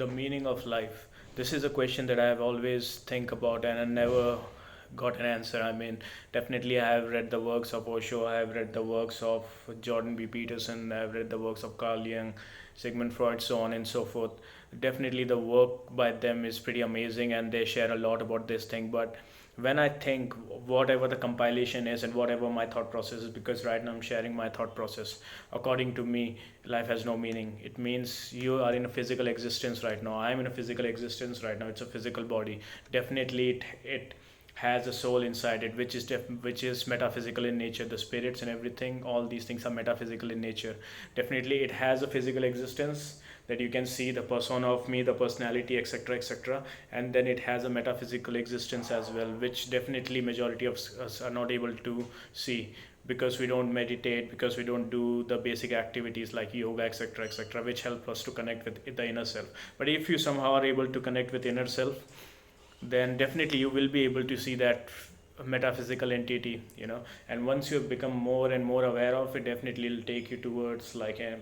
The meaning of life. This is a question that I have always think about and I never got an answer. I mean, definitely I have read the works of Osho, I have read the works of Jordan B. Peterson, I have read the works of Carl Jung, Sigmund Freud, so on and so forth. Definitely the work by them is pretty amazing and they share a lot about this thing. But when I think whatever the compilation is and whatever my thought process is, because right now I'm sharing my thought process, according to me, life has no meaning. It means you are in a physical existence right now. I'm in a physical existence right now. It's a physical body. Definitely, it has a soul inside it, which is which is metaphysical in nature. The spirits and everything, all these things are metaphysical in nature. Definitely, it has a physical existence that you can see the persona of me, the personality, etc., etc. And then it has a metaphysical existence as well, which definitely majority of us are not able to see because we don't meditate, because we don't do the basic activities like yoga, etc., etc., which help us to connect with the inner self. But if you somehow are able to connect with inner self, then definitely you will be able to see that metaphysical entity, and once you have become more and more aware of it, definitely it'll take you towards like a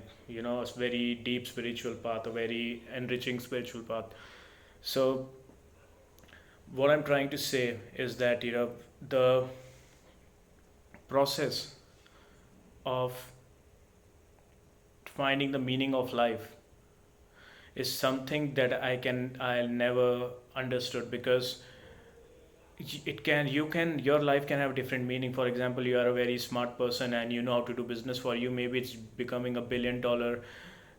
very deep spiritual path, a very enriching spiritual path. So what I'm trying to say is that the process of finding the meaning of life is something that I'll never understood, because it can you can your life can have different meaning. For example, you are a very smart person and you know how to do business. For you, maybe it's becoming $1 billion.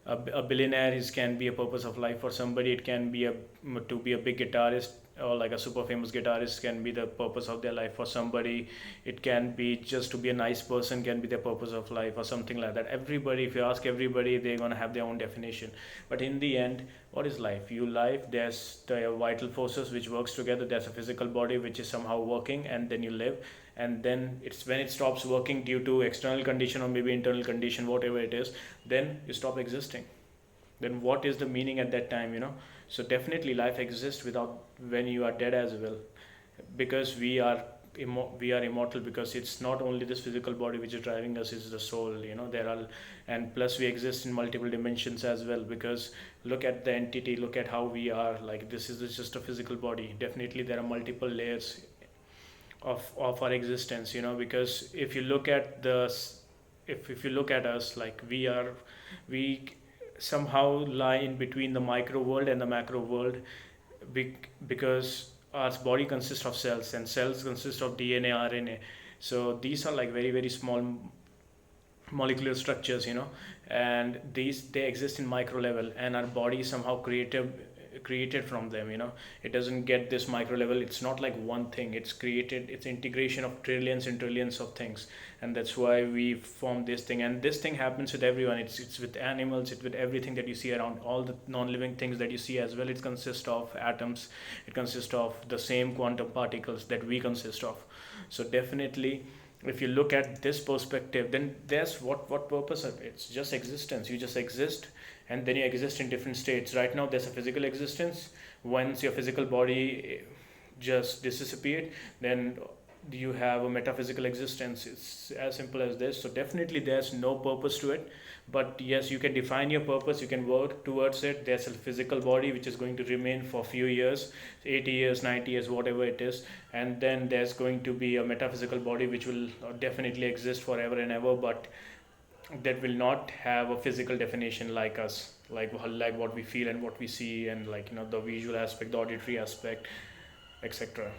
A billionaire is can be a purpose of life. For somebody, it can be a to be a big guitarist, or like a super famous guitarist can be the purpose of their life. For somebody, it can be just to be a nice person, can be the purpose of life, or something like that. Everybody, if you ask everybody, they're going to have their own definition. But in the end, what is life? There's the vital forces which works together. There's a physical body which is somehow working, and then you live. And then it's when it stops working due to external condition or maybe internal condition, whatever it is, then you stop existing. Then what is the meaning at that time? So definitely life exists without when you are dead as well, because we are immortal, because it's not only this physical body which is driving us, it's the soul. There are, and plus we exist in multiple dimensions as well, because look at the entity, look at how we are. Like, this is just a physical body. Definitely there are multiple layers of our existence, because if you look at if you look at us, like we somehow lie in between the micro world and the macro world, because our body consists of cells, and cells consist of DNA, RNA. So these are like very very small molecular structures, and they exist in micro level, and our body is somehow created from them. It doesn't get this micro level. It's not like one thing, it's created, it's integration of trillions and trillions of things. And that's why we form this thing, and this thing happens with everyone. It's with animals, it's with everything that you see around. All the non-living things that you see as well, it consists of atoms, it consists of the same quantum particles that we consist of. So definitely, if you look at this perspective, then there's what purpose of it? It's just existence. You just exist, and then you exist in different states. Right now there's a physical existence. Once your physical body just disappeared, then you have a metaphysical existence. It's as simple as this. So definitely there's no purpose to it, but yes, you can define your purpose, you can work towards it. There's a physical body which is going to remain for a few years, 80 years, 90 years, whatever it is. And then there's going to be a metaphysical body which will definitely exist forever and ever, but that will not have a physical definition like us, like what we feel and what we see, and like the visual aspect, the auditory aspect, etc.